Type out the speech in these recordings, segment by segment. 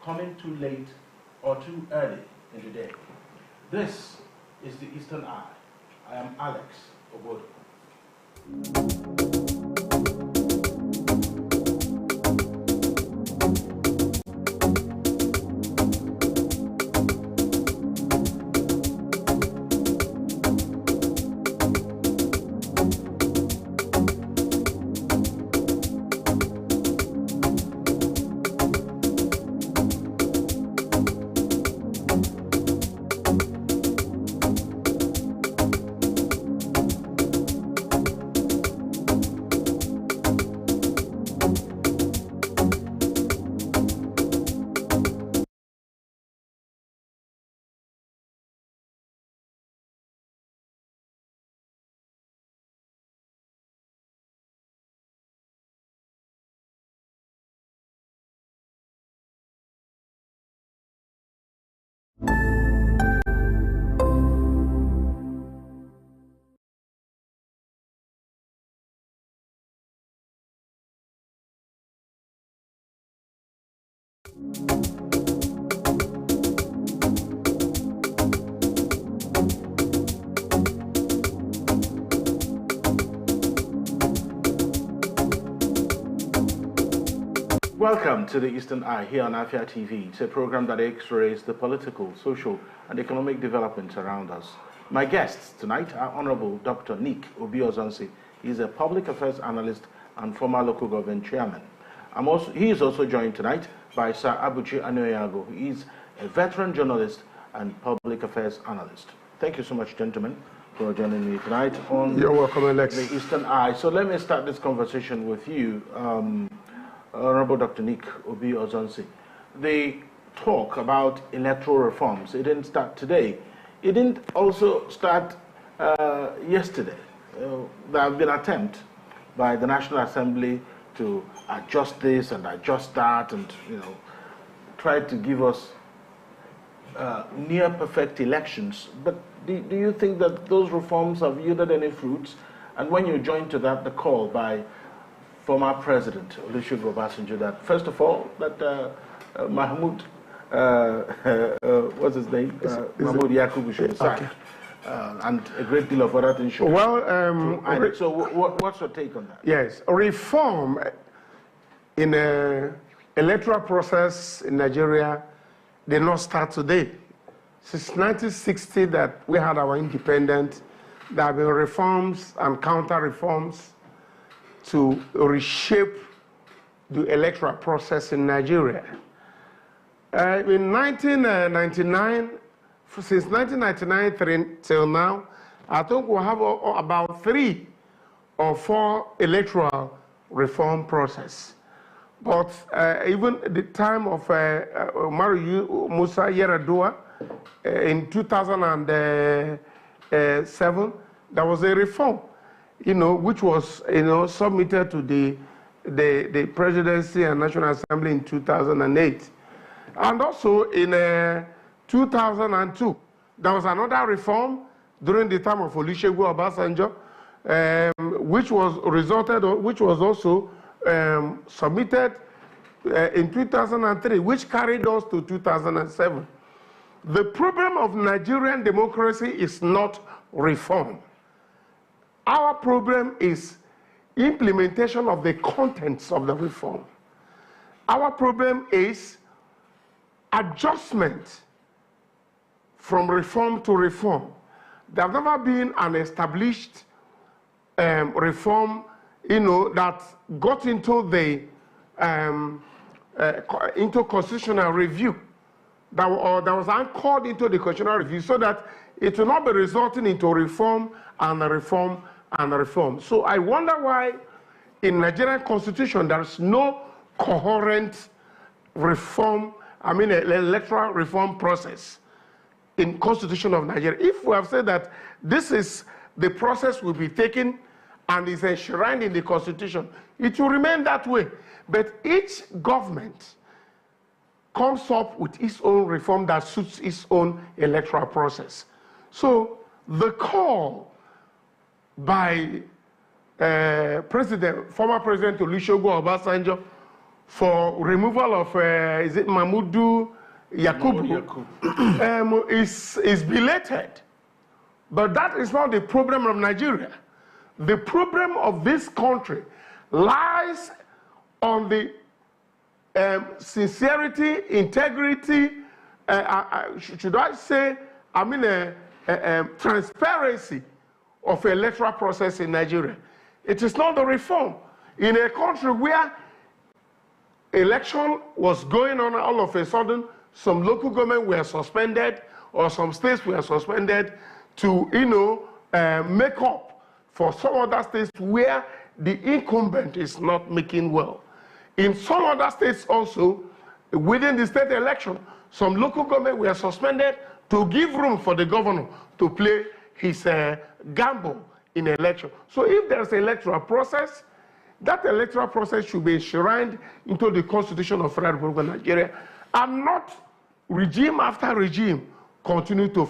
coming too late or too early in the day. This is the Eastern Eye. I am Alex Obodo. Welcome to the Eastern Eye here on Afia TV. It's a program that x-rays the political, social, and economic developments around us. My guests tonight are Honorable Dr. Nick Obi-Ozonsi. He's a public affairs analyst and former local government chairman. He is also joined tonight by Sir Abuchi Anoyago. He is a veteran journalist and public affairs analyst. Thank you so much, gentlemen, for joining me tonight on You're welcome, Alex. the Eastern Eye. So let me start this conversation with you. Honorable Dr. Nick Obi-Ozonsi, the talk about electoral reforms, it didn't start today. It didn't also start yesterday. There have been attempts by the National Assembly to adjust this and adjust that and, try to give us near perfect elections. But do you think that those reforms have yielded any fruits? And when you join to that, the call by former President Olusegun Obasanjo that, first of all, that Mahmoud, what's his name? Mahmoud Yakubu should be sacked. Okay. And a great deal of other things should so what's your take on that? Yes, reform in the electoral process in Nigeria did not start today. Since 1960 that we had our independence, there have been reforms and counter-reforms to reshape the electoral process in Nigeria. In 1999, since 1999 till now, I think we'll have about 3 or 4 electoral reform process. But even at the time of Umaru Musa Yar'Adua in 2007, there was a reform, which was, submitted to the Presidency and National Assembly in 2008. And also in 2002, there was another reform during the time of Olusegun Obasanjo, which was also submitted in 2003, which carried us to 2007. The problem of Nigerian democracy is not reform. Our problem is implementation of the contents of the reform. Our problem is adjustment from reform to reform. There have never been an established reform, that got into the into constitutional review, that was anchored into the constitutional review, so that it will not be resulting into reform and reform and reform. So I wonder why in Nigerian constitution there is no coherent reform, electoral reform process in Constitution of Nigeria. If we have said that this is the process will be taken and is enshrined in the Constitution, it will remain that way. But each government comes up with its own reform that suits its own electoral process. So the call by former President Olusegun Obasanjo for removal of, is it Mamudu Yakubu, is belated. But that is not the problem of Nigeria. The problem of this country lies on the sincerity, integrity, should I say, transparency of electoral process in Nigeria. It is not the reform. In a country where election was going on, all of a sudden, some local government were suspended or some states were suspended to, make up for some other states where the incumbent is not making well. In some other states also, within the state election, some local government were suspended to give room for the governor to play his gamble in election. So if there's an electoral process, that electoral process should be enshrined into the Constitution of Federal Republic of Nigeria, and not regime after regime continue to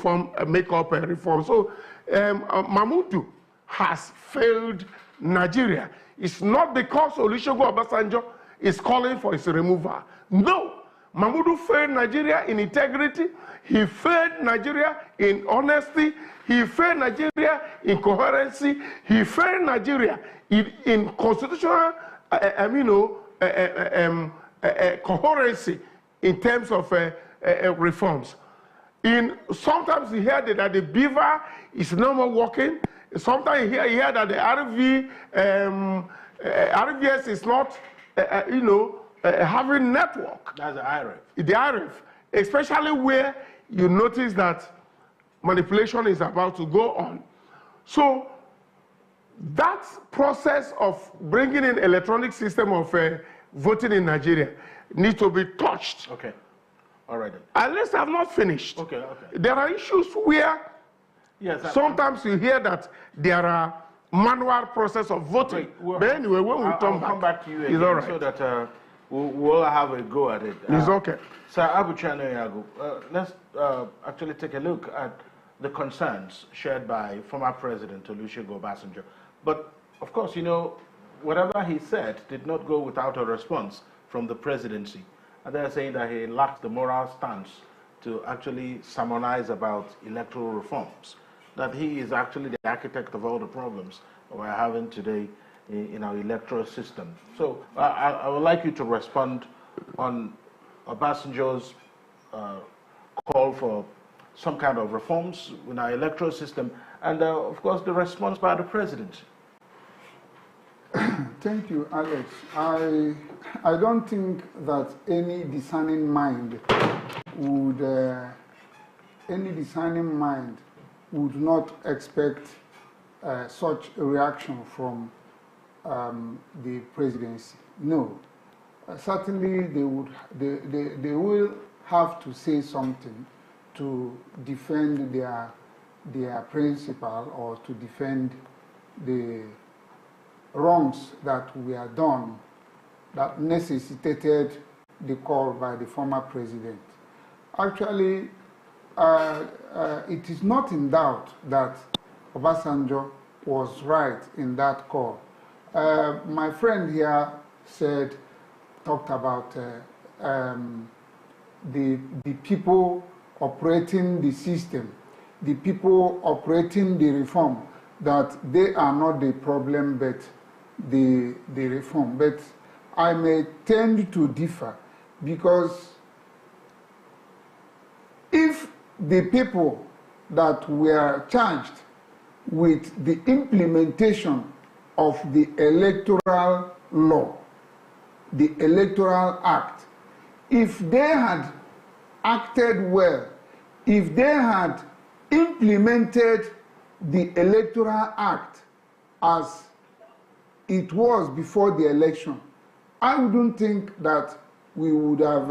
make up a reform. So Mamudu has failed Nigeria. It's not because Olusegun Obasanjo is calling for his removal. No, Mamudu failed Nigeria in integrity. He failed Nigeria in honesty. He failed Nigeria in coherency. He failed Nigeria in constitutional, coherency in terms of reforms. Sometimes you hear that the beaver is no more working. Sometimes you hear that the RVS is not, having network. That's the IRF. The IRF, especially where you notice that manipulation is about to go on. So that process of bringing in electronic system of voting in Nigeria needs to be touched. Okay. All right. At least I've not finished. Okay, okay. There are issues where sometimes you hear that there are manual process of voting. But anyway, when we come back to you again, all right. So that we'll have a go at it. It's okay. Sir Abuchano Yagu, let's actually take a look at the concerns shared by former President Olusegun Obasanjo. But of course, whatever he said did not go without a response from the presidency. And they're saying that he lacks the moral stance to actually sermonize about electoral reforms, that he is actually the architect of all the problems we're having today in our electoral system. So I would like you to respond on Obasanjo's call for some kind of reforms in our electoral system, and of course the response by the presidency. Thank you, Alex. I don't think that any discerning mind would not expect such a reaction from the presidency. No, certainly they will have to say something to defend their principle or to defend the wrongs that were done that necessitated the call by the former president. Actually, it is not in doubt that Obasanjo was right in that call. My friend here talked about the people operating the system, the people operating the reform, that they are not the problem but the reform. But I may tend to differ, because if the people that were charged with the implementation of the electoral law, the Electoral Act, if they had acted well, if they had implemented the Electoral Act as it was before the election, I wouldn't think that we would have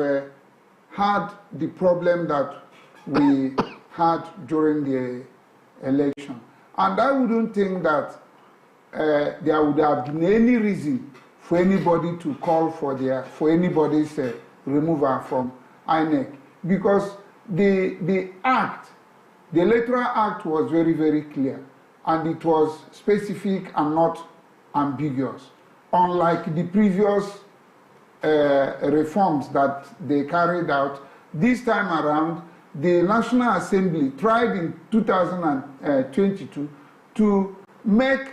had the problem that we had during the election. And I wouldn't think that there would have been any reason for anybody to call for anybody's removal from INEC, because the act, the Electoral Act, was very, very clear, and it was specific and not ambiguous, unlike the previous reforms that they carried out. This time around, the National Assembly tried in 2022 to make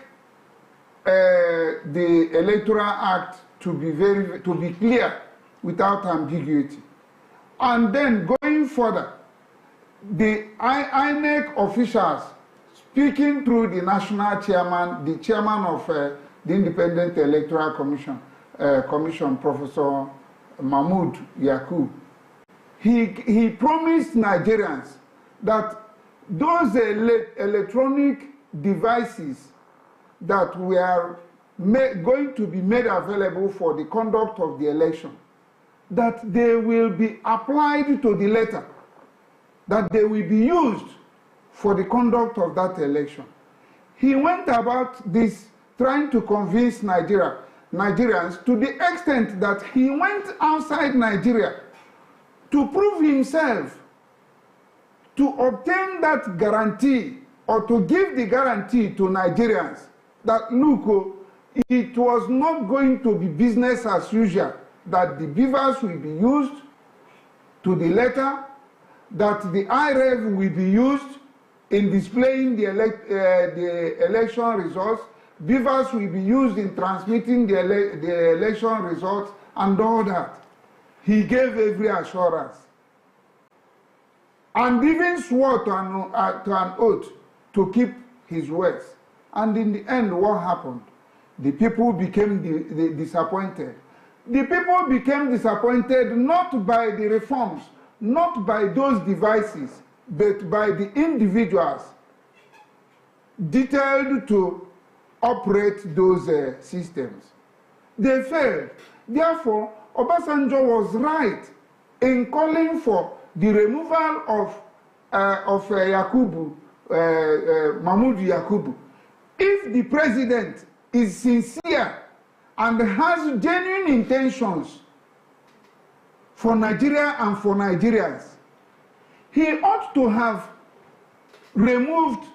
the Electoral Act to be clear without ambiguity. And then going further, the INEC officials speaking through the national chairman, the chairman of the Independent Electoral Commission, Professor Mahmoud Yakub, he promised Nigerians that those electronic devices that were going to be made available for the conduct of the election, that they will be applied to the letter, that they will be used for the conduct of that election. He went about this trying to convince Nigerians to the extent that he went outside Nigeria to prove himself, to obtain that guarantee or to give the guarantee to Nigerians that, look, it was not going to be business as usual, that the beavers will be used to the letter, that the IREV will be used in displaying the election results, beavers will be used in transmitting the election results, and all that. He gave every assurance. And even swore to an oath to keep his words. And in the end, what happened? The people became disappointed. The people became disappointed not by the reforms, not by those devices, but by the individuals detailed to operate those systems. They failed. Therefore, Obasanjo was right in calling for the removal of Mahmoud Yakubu. If the president is sincere and has genuine intentions for Nigeria and for Nigerians, he ought to have removed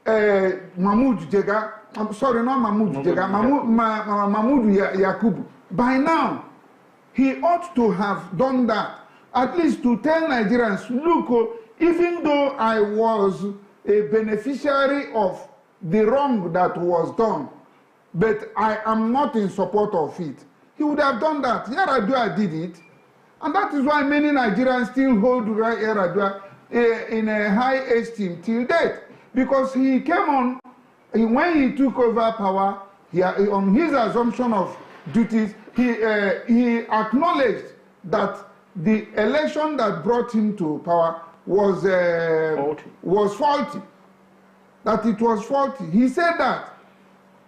Mahmoud Jega, I'm sorry, not Mahmoud Jega, Mahmoud Yakubu. By now, he ought to have done that, at least to tell Nigerians, look, even though I was a beneficiary of the wrong that was done, but I am not in support of it. He would have done that. Yar'Adua did it. And that is why many Nigerians still hold Yar'Adua in a high esteem till date. Because he came on, when he took over power, on his assumption of duties, he acknowledged that the election that brought him to power was faulty. That it was faulty. He said that.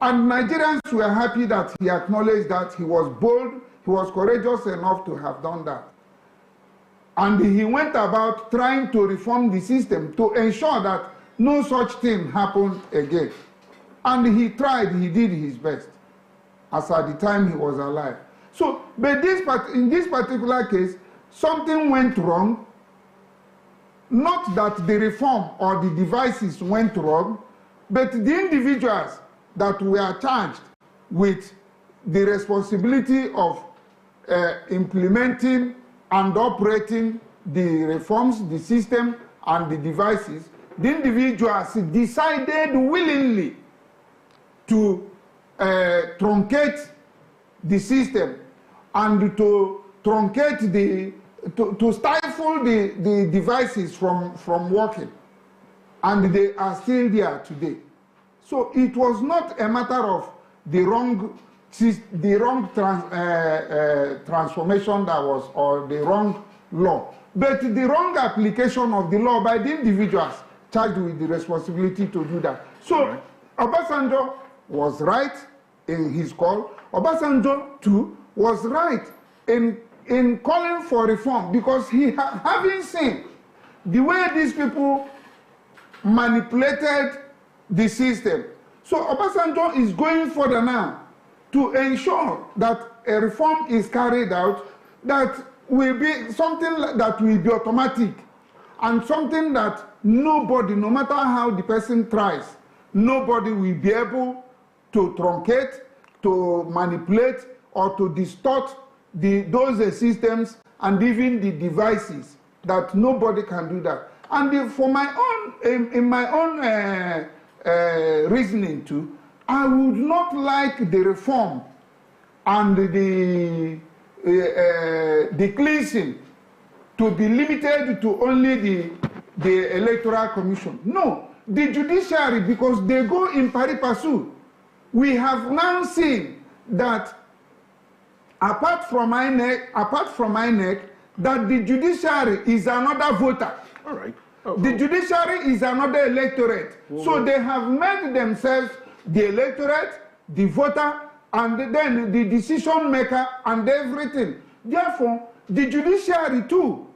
And Nigerians were happy that he acknowledged that. He was bold, he was courageous enough to have done that. And he went about trying to reform the system to ensure that no such thing happened again. And he tried, he did his best, as at the time he was alive. So, but in this particular case, something went wrong. Not that the reform or the devices went wrong, but the individuals that were charged with the responsibility of implementing and operating the reforms, the system, and the devices, the individuals decided willingly to truncate the system and to truncate to stifle the devices from working. And they are still there today. So it was not a matter of the wrong transformation that was, or the wrong law, but the wrong application of the law by the individuals charged with the responsibility to do that. So Obasanjo was right in his call. Obasanjo too was right in calling for reform, because he having seen the way these people manipulated the system. So Obasanjo is going further now to ensure that a reform is carried out that will be something that will be automatic, and something that nobody, no matter how the person tries, nobody will be able to truncate, to manipulate, or to distort those systems and even the devices, that nobody can do that. And for my own, in my own reasoning too, I would not like the reform and the cleansing to be limited to only the Electoral Commission. No, the judiciary, because they go in pari passu. We have now seen that apart from INEC, that the judiciary is another voter. All right. The judiciary is another electorate. So they have made themselves the electorate, the voter, and then the decision maker and everything. Therefore, the judiciary too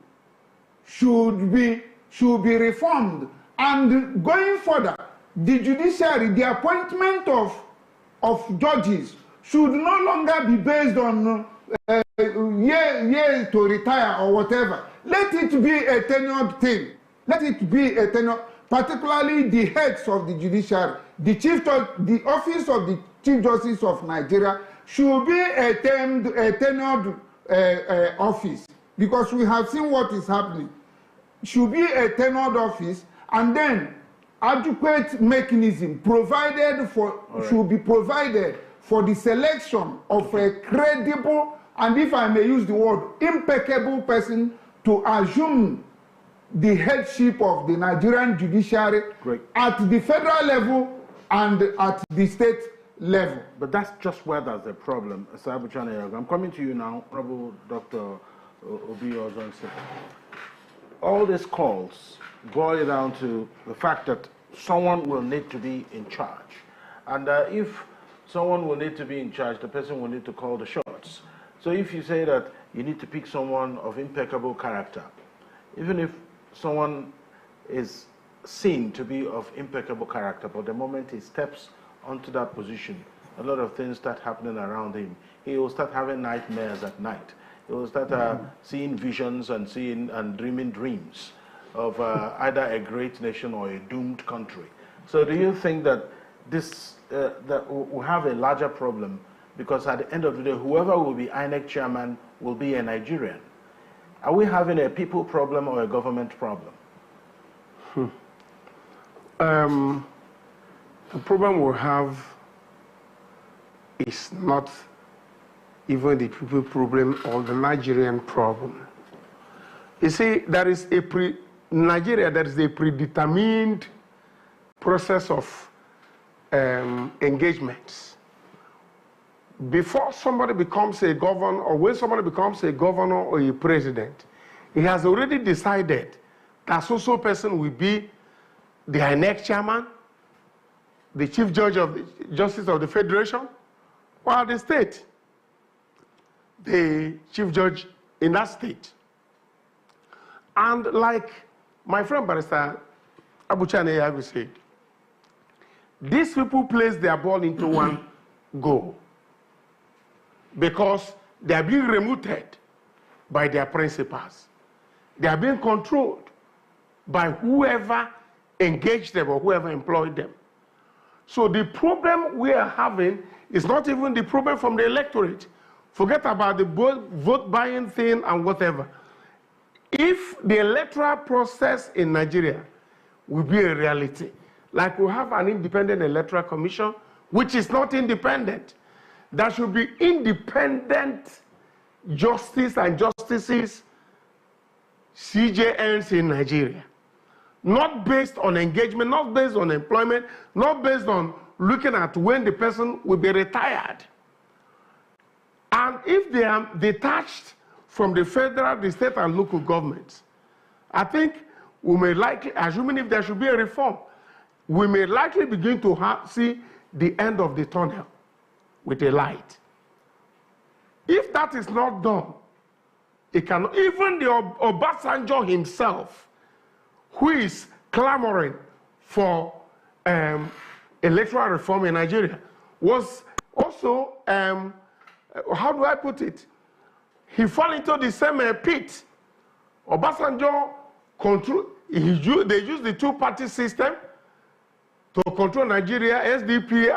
should be reformed. And going further, the judiciary, the appointment of judges should no longer be based on year to retire or whatever. Let it be a tenured thing. Let it be a tenured, particularly the heads of the judiciary. The office of the Chief Justice of Nigeria should be a tenured office, because we have seen what is happening. Should be a tenured office, and then adequate mechanism provided for should be provided for the selection of a credible, and if I may use the word, impeccable person to assume the headship of the Nigerian judiciary at the federal level and at the state level. But that's just where there's a problem. I'm coming to you now, Honorable Dr. Obi Ozonsi. All these calls boil down to the fact that someone will need to be in charge. And if someone will need to be in charge, the person will need to call the shots. So if you say that you need to pick someone of impeccable character, even if someone is seen to be of impeccable character, but the moment he steps onto that position, a lot of things start happening around him. He will start having nightmares at night. He will start seeing visions and dreaming dreams of either a great nation or a doomed country. So do you think that that we'll have a larger problem, because at the end of the day, whoever will be INEC chairman will be a Nigerian? Are we having a people problem or a government problem? The problem we have is not even the people problem or the Nigerian problem. You see, there is Nigeria, there is a predetermined process of engagements. Before somebody becomes a governor, or when somebody becomes a governor or a president, he has already decided that so person will be the INEC chairman, the Chief Judge of the Justice of the Federation, or the state, the Chief Judge in that state. And like my friend Barrister Abuchane Yagu said, these people place their ball into one goal because they are being removed by their principals. They are being controlled by whoever engaged them or whoever employed them. So the problem we are having is not even the problem from the electorate. Forget about the vote buying thing and whatever. If the electoral process in Nigeria will be a reality, like we have an independent electoral commission, which is not independent, there should be independent justice and justices, CJNs in Nigeria. Not based on engagement, not based on employment, not based on looking at when the person will be retired. And if they are detached from the federal, the state, and local governments, I think we may likely, assuming if there should be a reform, we may likely begin to see the end of the tunnel with a light. If that is not done, it cannot, even the Obasanjo himself, who is clamoring for electoral reform in Nigeria, was also, how do I put it? He fell into the same pit. Obasanjo they used the two-party system to control Nigeria, SDP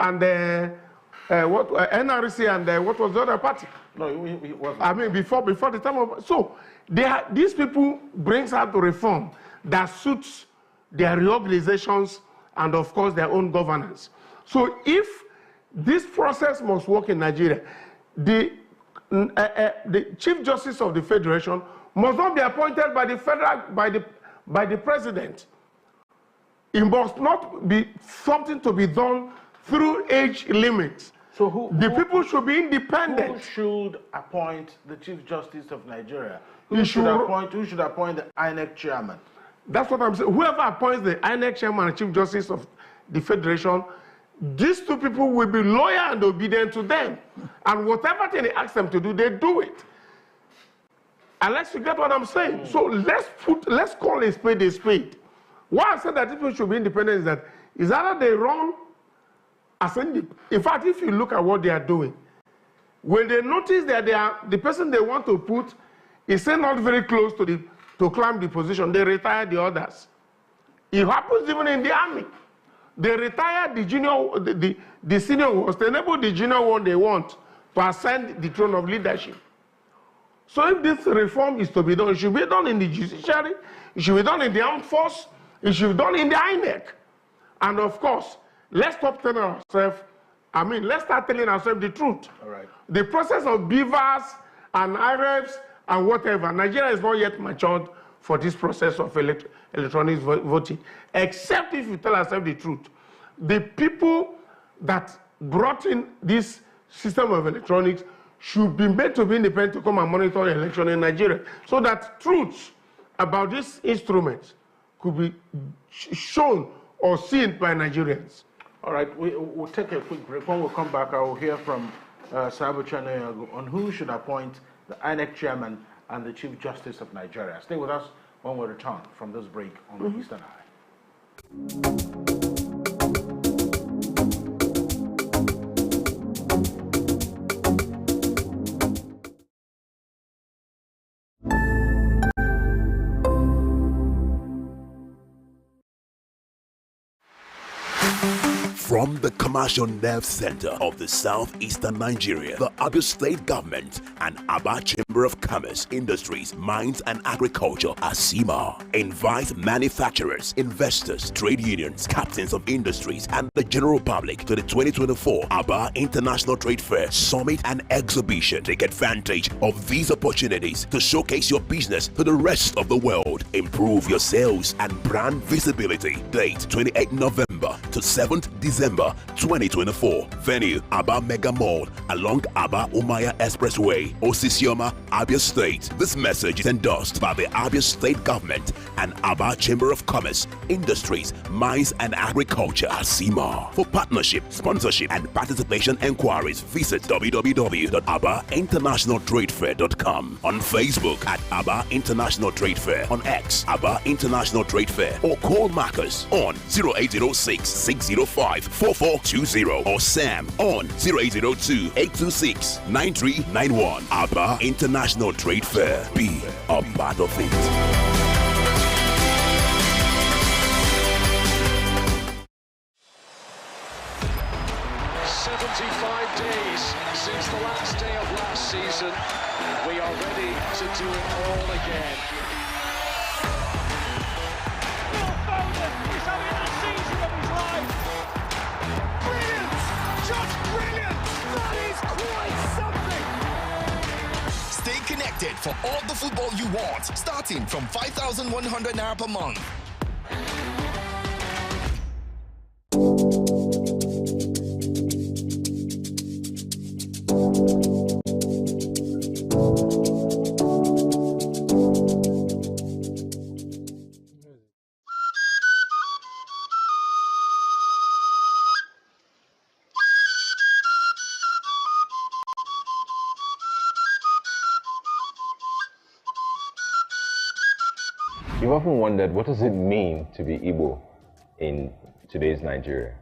NRC and what was the other party? No, he wasn't. I mean, before the time of... So, these people brings out the reform that suits their reorganizations and, of course, their own governance. So, if this process must work in Nigeria, the Chief Justice of the Federation must not be appointed by the president. It must not be something to be done through age limits. So the people should be independent. Who should appoint the Chief Justice of Nigeria? Who should appoint the INEC chairman? That's what I'm saying. Whoever appoints the INEC chairman and Chief Justice of the Federation, these two people will be loyal and obedient to them. And whatever thing they ask them to do, they do it. Unless you get what I'm saying. So let's call a spade a spade. Why I said that people should be independent is either they run as in fact, if you look at what they are doing, when they notice that the person they want to put is still not very close to climb the position, they retire the others. It happens even in the army. They retire the senior ones to enable the junior one they want to ascend the throne of leadership. So if this reform is to be done, it should be done in the judiciary, it should be done in the armed force, it should be done in the INEC. And of course, let's stop telling ourselves, let's start telling ourselves the truth. All right. The process of beavers and Arabs and whatever, Nigeria is not yet matured for this process of electronic voting, except if you tell ourselves the truth. The people that brought in this system of electronics should be made to be independent to come and monitor the election in Nigeria, so that truths about these instruments could be shown or seen by Nigerians. All right, we'll take a quick break. When we come back, I will hear from Sabo Chane on who should appoint the INEC chairman and the Chief Justice of Nigeria. Stay with us when we return from this break on the Eastern Eye. From the commercial nerve center of the southeastern Nigeria, the Abia State Government and Aba Chamber of Commerce, Industries, Mines and Agriculture, ASIMA, invite manufacturers, investors, trade unions, captains of industries, and the general public to the 2024 Aba International Trade Fair Summit and Exhibition. Take advantage of these opportunities to showcase your business to the rest of the world. Improve your sales and brand visibility. Date 28 November to 7th December 2024. Venue Aba Mega Mall along Aba Umaya Expressway, Osisioma, Abia State. This message is endorsed by the Abia State Government and Aba Chamber of Commerce, Industries, Mines and Agriculture, ASIMA. For partnership, sponsorship and participation enquiries, visit www.abainternationaltradefair.com. On Facebook at Aba International Trade Fair, on X Aba International Trade Fair, or call Marcus on 0806 605 4420 or Sam on 0802 826 9391. Aba International Trade Fair. Be a part of it. 75 days since the last day of last season. We are ready to do it all again. Will Foden is having the season of his life. Brilliant! Just brilliant! That is quite something! Stay connected for all the football you want, starting from 5,100 Naira per month. You've often wondered, what does it mean to be Igbo in today's Nigeria?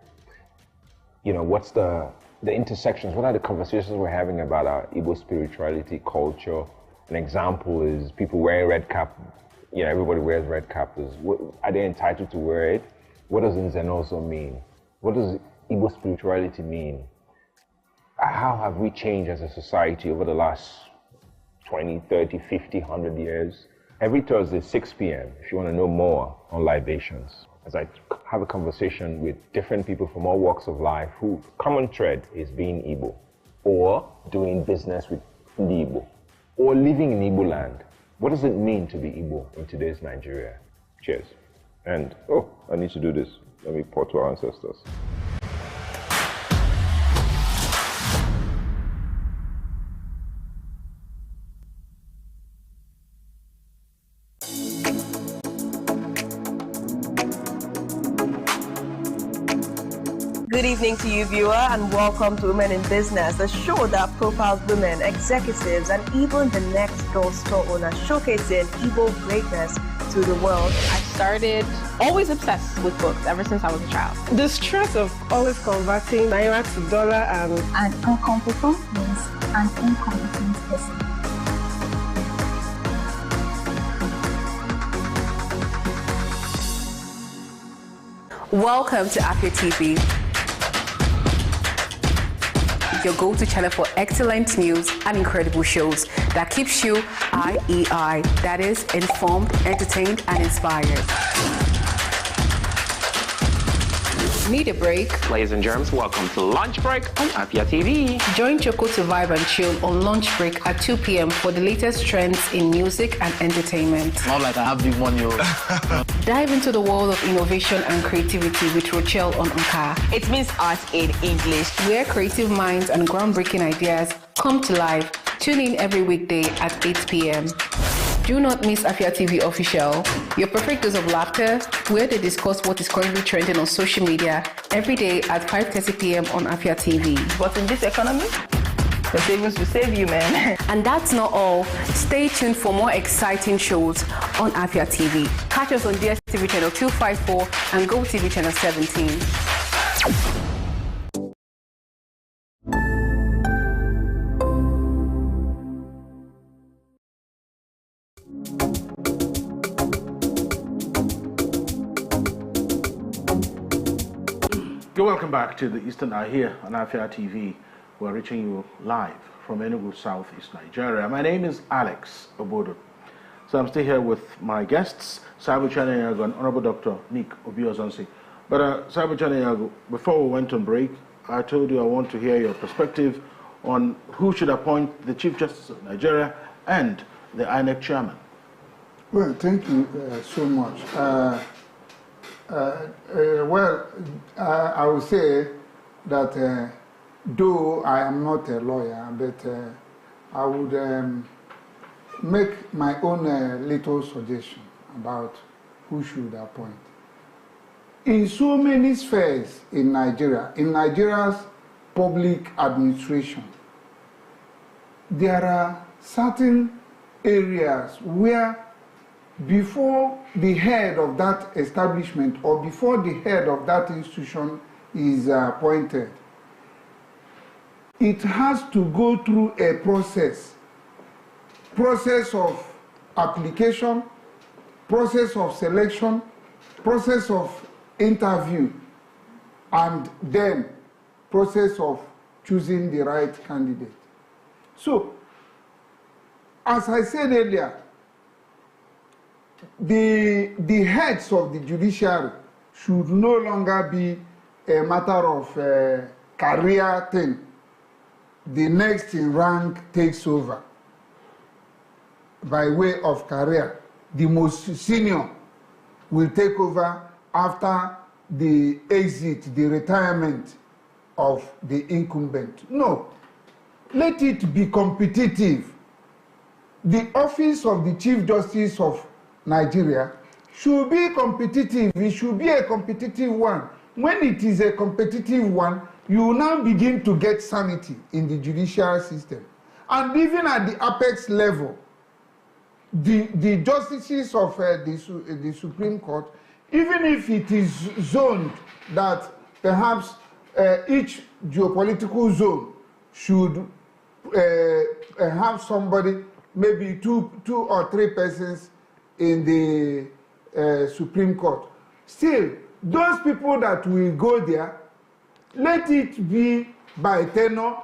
You know, what's the intersections? What are the conversations we're having about our Igbo spirituality, culture? An example is people wearing red cap. You know, everybody wears red cap. Are they entitled to wear it? What does Nzen also mean? What does Igbo spirituality mean? How have we changed as a society over the last 20, 30, 50, 100 years? Every Thursday, 6 p.m., if you want to know more on libations, as I have a conversation with different people from all walks of life whose common thread is being Igbo, or doing business with the Igbo, or living in Igbo land. What does it mean to be Igbo in today's Nigeria? Cheers. And, oh, I need to do this. Let me pour to our ancestors. Good evening to you, viewer, and welcome to Women in Business, a show that profiles women, executives, and even the next door store owner, showcasing Igbo greatness to the world. I started always obsessed with books ever since I was a child. The stress of always converting naira to dollar and... An incompetent means an incompetent person. Welcome to Afia TV, your go-to channel for excellent news and incredible shows that keeps you IEI, that is, informed, entertained, and inspired. Need a break? Ladies and germs, welcome to Lunch Break on Afia TV. Join Choco to vibe and chill on Lunch Break at 2 p.m. for the latest trends in music and entertainment. Not like I have big money. Dive into the world of innovation and creativity with Rochelle on Unka. It means art in English. Where creative minds and groundbreaking ideas come to life. Tune in every weekday at 8 p.m. Do not miss Afia TV Official, your perfect dose of laughter, where they discuss what is currently trending on social media every day at 5:30 p.m. on Afia TV. But in this economy, the savings will save you, man. And that's not all. Stay tuned for more exciting shows on Afia TV. Catch us on DSTV channel 254 and GoTV channel 17. You're welcome back to the Eastern Eye here on Afia TV. We're reaching you live from Enugu, Southeast Nigeria. My name is Alex Obodo. So I'm still here with my guests, Sabu Chanayago and Honorable Dr. Nick Obiozonsi. But Sabu Chanayago, before we went on break, I told you I want to hear your perspective on who should appoint the Chief Justice of Nigeria and the INEC chairman. Well, thank you so much. I would say that though I am not a lawyer, but I would make my own little suggestion about who should appoint. In so many spheres in Nigeria, in Nigeria's public administration, there are certain areas where before the head of that establishment or before the head of that institution is appointed, it has to go through a process of application, process of selection, process of interview, and then process of choosing the right candidate. So, as I said earlier, the heads of the judiciary should no longer be a matter of career thing. The next in rank takes over by way of career. The most senior will take over after the exit, the retirement of the incumbent. No, let it be competitive. The office of the Chief Justice of Nigeria should be competitive. It should be a competitive one. When it is a competitive one, you now begin to get sanity in the judicial system. And even at the apex level, the justices of the Supreme Court, even if it is zoned that perhaps each geopolitical zone should have somebody, maybe two or three persons in the Supreme Court. Still, those people that will go there, let it be by tenure,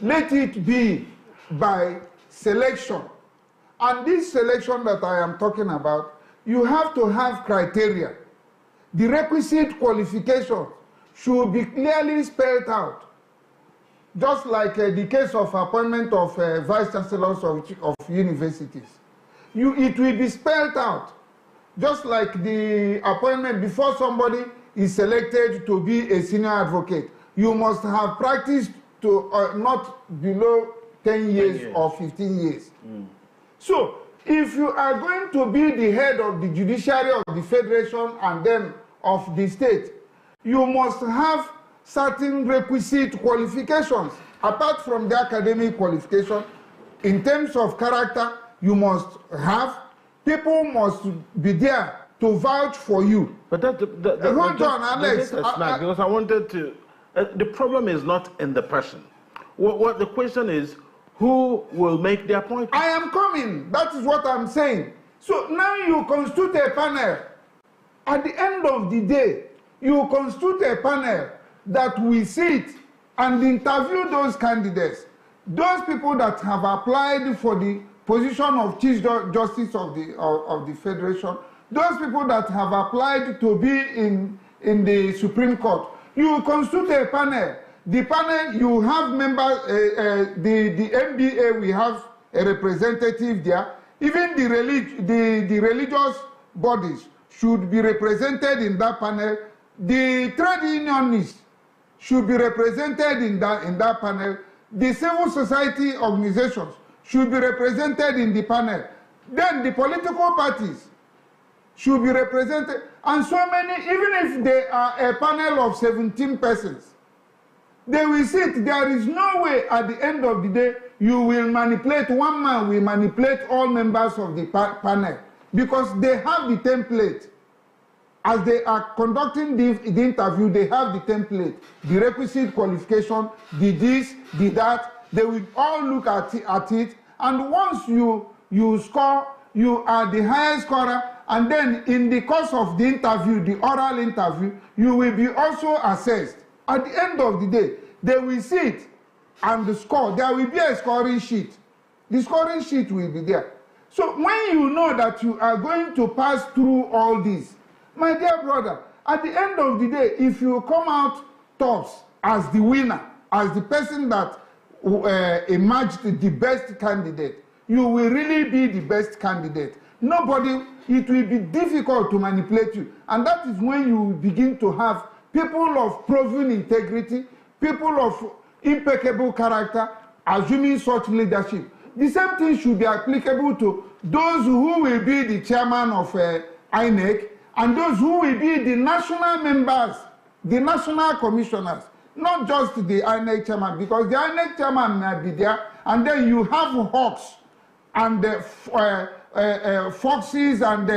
let it be by selection. And this selection that I am talking about, you have to have criteria. The requisite qualifications should be clearly spelled out. Just like the case of appointment of vice chancellors of universities. It will be spelled out. Just like the appointment before somebody is selected to be a senior advocate. You must have practiced to not below 10 years or 15 years. So, if you are going to be the head of the judiciary of the federation and then of the state, you must have certain requisite qualifications. Apart from the academic qualification, in terms of character, you must have, people must be there to vouch for you. But hold on, Alex. Because I wanted to, the problem is not in the person. What the question is, who will make the appointment? I am coming. That is what I'm saying. So now you constitute a panel. At the end of the day, you constitute a panel that will sit and interview those candidates. Those people that have applied for the position of Chief Justice of the Federation, those people that have applied to be in the Supreme Court, you constitute a panel. The panel, you have members, the MBA, we have a representative there. Even the religious bodies should be represented in that panel. The trade unionists should be represented in that panel. The civil society organizations should be represented in the panel. Then the political parties should be represented. And so many, even if they are a panel of 17 persons, they will sit. There is no way at the end of the day you will manipulate, one man will manipulate all members of the panel because they have the template. As they are conducting the interview, they have the template, the requisite qualification, the this, the that. They will all look at it. And once you score, you are the highest scorer. And then in the course of the interview, the oral interview, you will be also assessed. At the end of the day, they will sit and score. There will be a scoring sheet. The scoring sheet will be there. So when you know that you are going to pass through all this, my dear brother, at the end of the day, if you come out tops as the winner, as the person that emerged the best candidate, you will really be the best candidate. Nobody, it will be difficult to manipulate you. And that is when you begin to have people of proven integrity, people of impeccable character, assuming such leadership. The same thing should be applicable to those who will be the chairman of INEC and those who will be the national members, the national commissioners, not just the INEC chairman, because the INEC chairman may be there, and then you have hawks and foxes and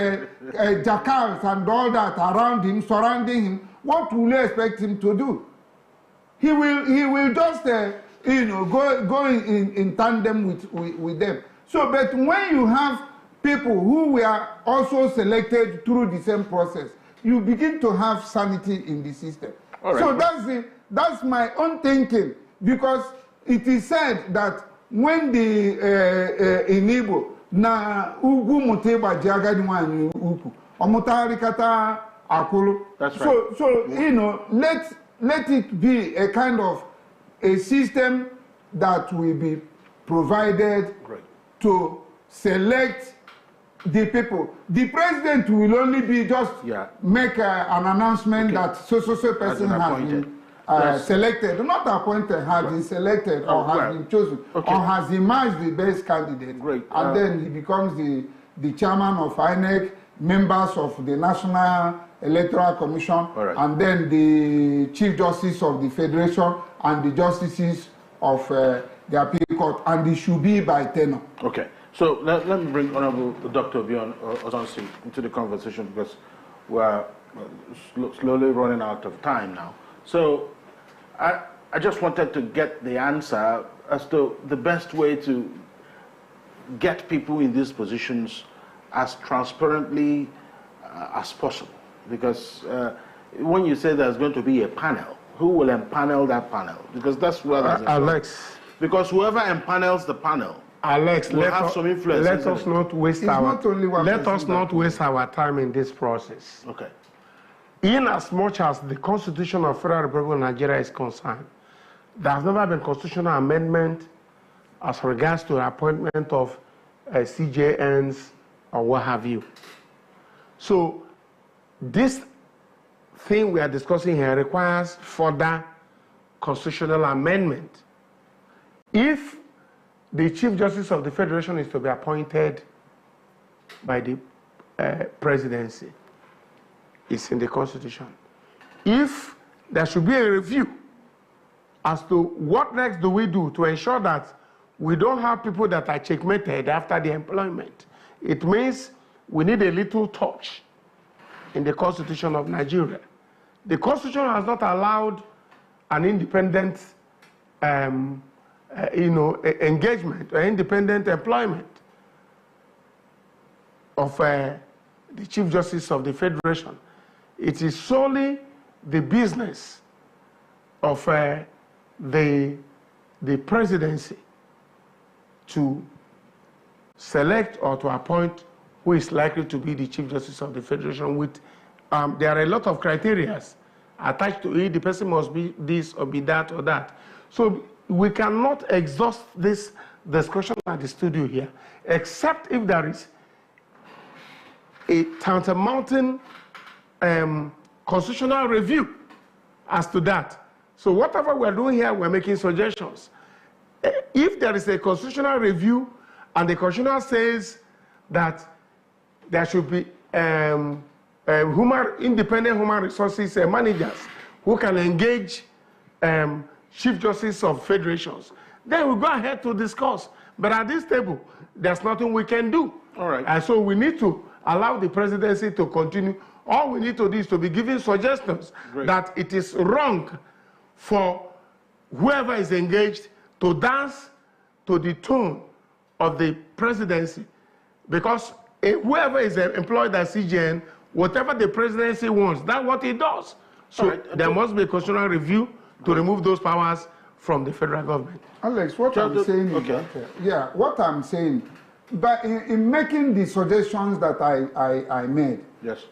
jackals and all that around him, surrounding him. What will you expect him to do? He will just go in tandem with them. So, but when you have people who were also selected through the same process, you begin to have sanity in the system. Right. So that's my own thinking, because it is said that when the in Igbo na ugu muteba jagadi wani uku omutarikata akulu. That's right. So let it be a kind of a system that will be provided to select the people. The president will only be just make an announcement that so person has been selected, not appointed, has been selected or has been chosen or has emerged the best candidate. And then he becomes the chairman of INEC, members of the National Electoral Commission, and then the Chief Justice of the Federation and the justices of the Appeal Court, and it should be by tenure. Okay. So let me bring Honorable Dr. Bjorn Ozonsi into the conversation, because we're slowly running out of time now. So I just wanted to get the answer as to the best way to get people in these positions as transparently as possible. Because when you say there's going to be a panel, who will empanel that panel? Because that's where there's Alex, Because whoever empanels the panel Alex, will have some influence. Let us not waste our time in this process. Okay. In as much as the Constitution of Federal Republic of Nigeria is concerned, there has never been constitutional amendment as regards to the appointment of CJNs or what have you. So this thing we are discussing here requires further constitutional amendment. If the Chief Justice of the Federation is to be appointed by the presidency, it's in the Constitution. If there should be a review as to what next do we do to ensure that we don't have people that are checkmated after the employment, it means we need a little touch in the Constitution of Nigeria. The Constitution has not allowed an independent engagement or independent employment of the Chief Justice of the Federation. It is solely the business of the presidency to select or to appoint who is likely to be the Chief Justice of the Federation. With there are a lot of criteria attached to it. The person must be this or be that or that. So we cannot exhaust this discussion at the studio here, except if there is a tantamount constitutional review as to that. So whatever we're doing here, we're making suggestions. If there is a constitutional review and the constitution says that there should be independent human resources managers who can engage Chief Justice of Federations, then we'll go ahead to discuss. But at this table, there's nothing we can do. All right. And so we need to allow the presidency to continue. All we need to do is to be giving suggestions that it is wrong for whoever is engaged to dance to the tune of the presidency. Because whoever is employed as CGN, whatever the presidency wants, that's what it does. So there must be a constitutional review to remove those powers from the federal government. Alex, what I'm saying is that, what I'm saying, but in making the suggestions that I made, yes,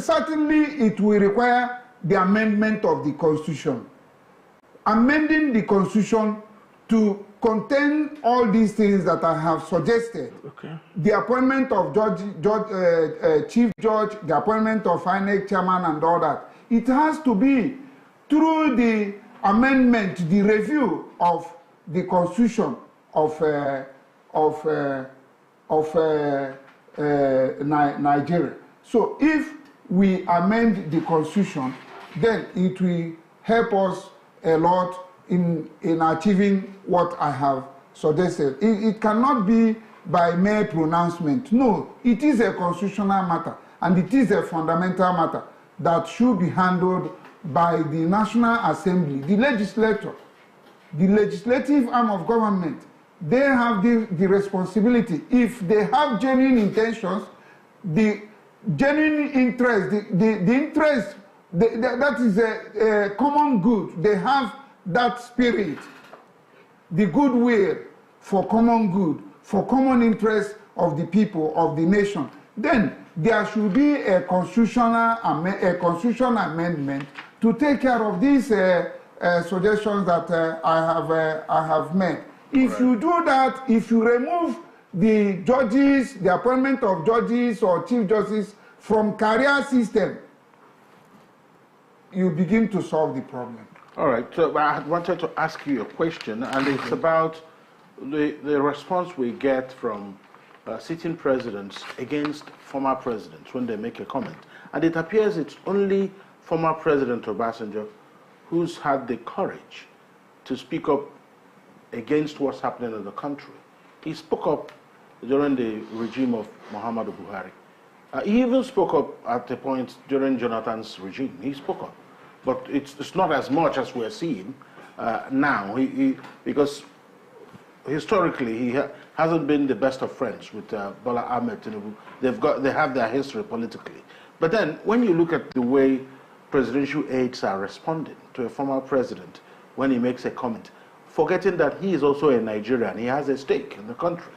certainly it will require the amendment of the Constitution. Amending the Constitution to contain all these things that I have suggested. Okay. The appointment of Chief Judge, the appointment of INEC Chairman and all that. It has to be through the amendment, the review of the Constitution of Nigeria. So if we amend the Constitution, then it will help us a lot in achieving what I have suggested. It cannot be by mere pronouncement. No, it is a constitutional matter, and it is a fundamental matter that should be handled by the National Assembly, the legislature, the legislative arm of government. They have the responsibility. If they have genuine intentions, the genuine interest, the interest, that is a common good. They have that spirit, the goodwill for common good, for common interest of the people, of the nation. Then there should be a constitutional amendment to take care of these suggestions that I have made. If you do that, if you remove the judges, the appointment of judges or chief justice from career system, you begin to solve the problem. All right, so I wanted to ask you a question, and it's about the response we get from sitting presidents against former presidents when they make a comment. And it appears it's only former President Obasanjo who's had the courage to speak up against what's happening in the country. He spoke up during the regime of Muhammadu Buhari. He even spoke up at a point during Jonathan's regime. He spoke up. But it's not as much as we're seeing now, because historically he hasn't been the best of friends with Bola Ahmed Tinubu. They have their history politically. But then when you look at the way presidential aides are responding to a former president when he makes a comment, forgetting that he is also a Nigerian. He has a stake in the country.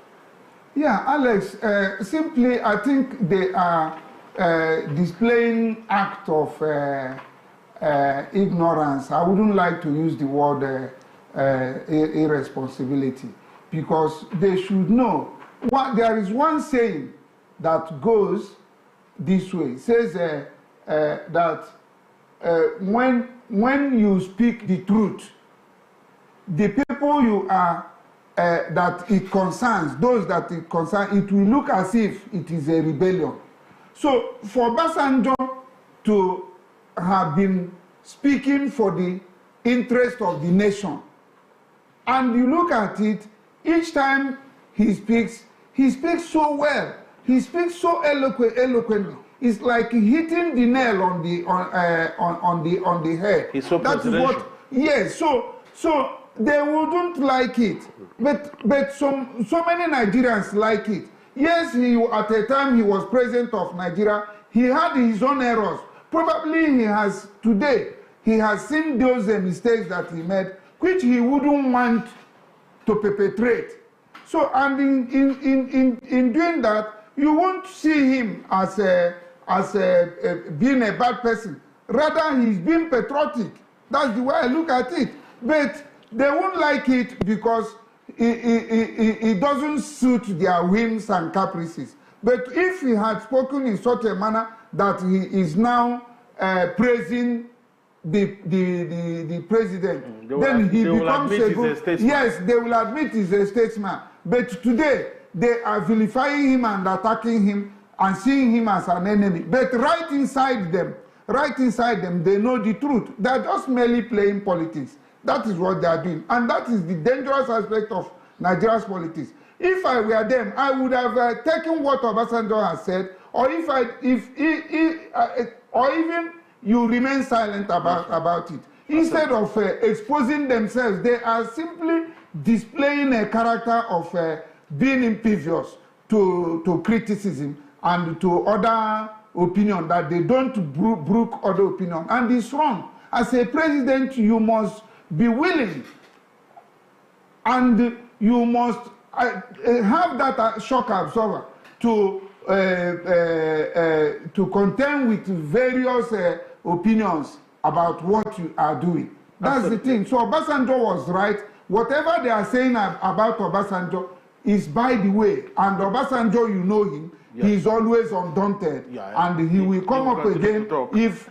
Yeah, Alex, simply I think they are displaying act of ignorance. I wouldn't like to use the word irresponsibility, because they should know. There is one saying that goes this way. It says that when you speak the truth, the people you are that it concerns, those that it concerns, it will look as if it is a rebellion. So for Obasanjo to have been speaking for the interest of the nation, and you look at it, each time he speaks so well, he speaks so eloquently. It's like hitting the nail on the head. He's so presidential. Yes. So they wouldn't like it, but so many Nigerians like it. Yes, at a time he was president of Nigeria. He had his own errors. Probably he has seen those mistakes that he made, which he wouldn't want to perpetrate. So, and in doing that, you won't see him as being a bad person. Rather, he's being patriotic. That's the way I look at it. But they won't like it because it doesn't suit their whims and caprices. But if he had spoken in such a manner that he is now praising the president, then he becomes a good. Yes, they will admit he's a statesman. But today they are vilifying him and attacking him and seeing him as an enemy. But right inside them, they know the truth. They are just merely playing politics. That is what they are doing, and that is the dangerous aspect of Nigeria's politics. If I were them, I would have taken what Obasanjo has said, or or even you remain silent about it. Instead of exposing themselves, they are simply displaying a character of being impervious to criticism and to other opinion, that they don't brook other opinion, and it's wrong. As a president, you must be willing, and you must have that shock absorber to contend with various opinions about what you are doing. That's the thing. So Obasanjo was right. Whatever they are saying about Obasanjo is by the way, and Obasanjo, you know him, yes. He is always undaunted, and he will come up again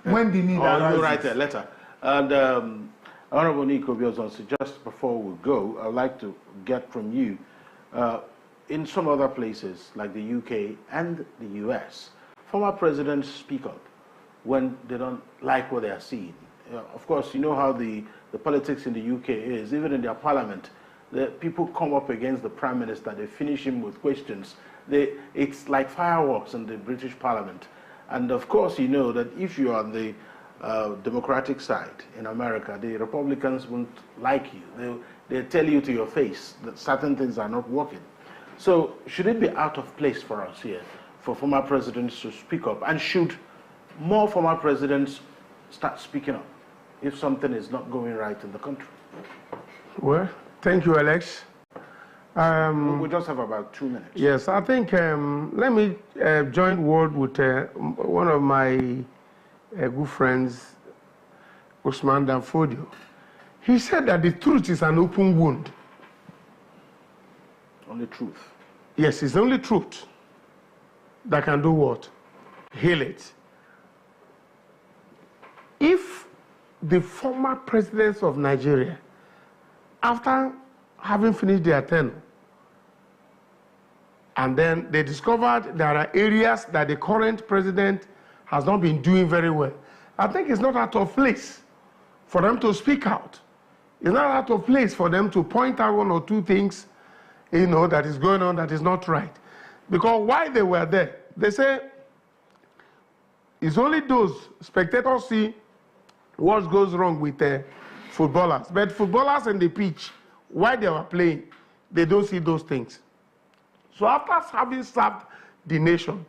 when the need arises. You write a letter. And Honorable Nico Biozonsi, just before we go, I'd like to get from you, in some other places like the UK and the US, former presidents speak up when they don't like what they are seeing. Of course, you know how the politics in the UK is. Even in their parliament, the people come up against the prime minister, they finish him with questions. It's like fireworks in the British parliament. And of course, you know that if you are on the Democratic side in America, the Republicans won't like you. They tell you to your face that certain things are not working. So should it be out of place for us here for former presidents to speak up? And should more former presidents start speaking up if something is not going right in the country? Well, thank you, Alex. We just have about 2 minutes. Yes, I think let me join word with one of my good friends, Usman Danfodio. He said that the truth is an open wound. Only truth. Yes, it's only truth that can do what? Heal it. If the former presidents of Nigeria, after having finished their tenure, and then they discovered there are areas that the current president has not been doing very well, I think it's not out of place for them to speak out. It's not out of place for them to point out one or two things, you know, that is going on that is not right. Because while they were there, they say it's only those spectators see what goes wrong with footballers. But footballers on the pitch, while they were playing, they don't see those things. So after having served the nation,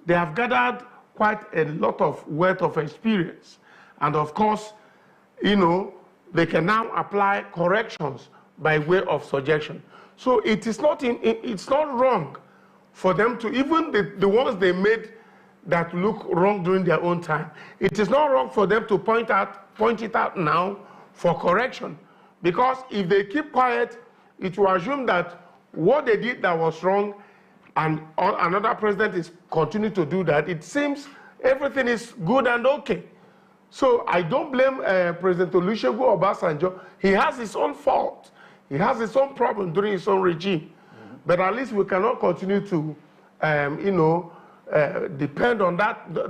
they have gathered quite a lot of wealth of experience. And of course, you know, they can now apply corrections by way of suggestion. So it is not it's not wrong for them to, even the ones they made that look wrong during their own time, it is not wrong for them to point it out now for correction. Because if they keep quiet, it will assume that what they did that was wrong and another president is continuing to do that. It seems everything is good and okay. So I don't blame President Olusegun Obasanjo. He has his own fault. He has his own problem during his own regime. But at least we cannot continue to, depend on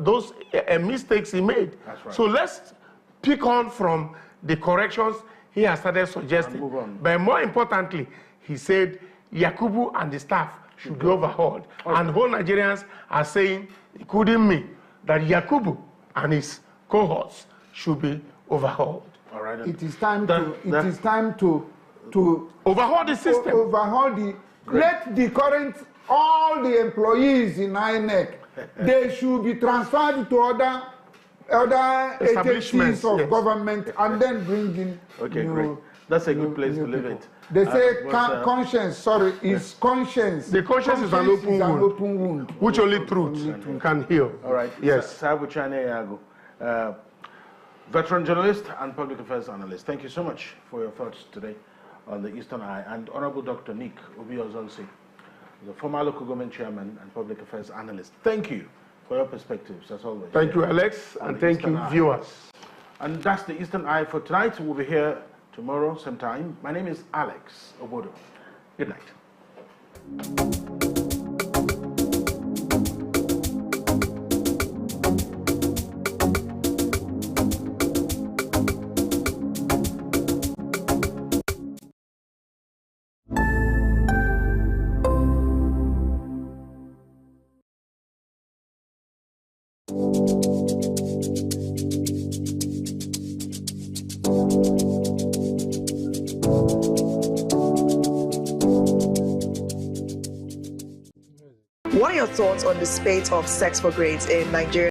those mistakes he made. That's right. So let's pick on from the corrections he has started suggesting. But more importantly, he said Yakubu and the staff should be overhauled. Okay. And whole Nigerians are saying, including me, that Yakubu and his cohorts should be overhauled. All right. It is time to overhaul the system. Let the current, all the employees in INEC, they should be transferred to other agencies of government and then bring in. Okay, great. That's a good place to leave it. They say conscience, is conscience. The conscience is an open wound, which only truth can heal. All right. Yes. Sabu Chane Yago, veteran journalist and public affairs analyst. Thank you so much for your thoughts today on the Eastern Eye. And Honorable Dr. Nick Obi-Ozonsi, the former local government chairman and public affairs analyst. Thank you for your perspectives, as always. Thank you, Alex, and thank you, viewers. And that's the Eastern Eye for tonight. We'll be here tomorrow, same time. My name is Alex Obodo. Good night. What are your thoughts on the spate of sex for grades in Nigeria?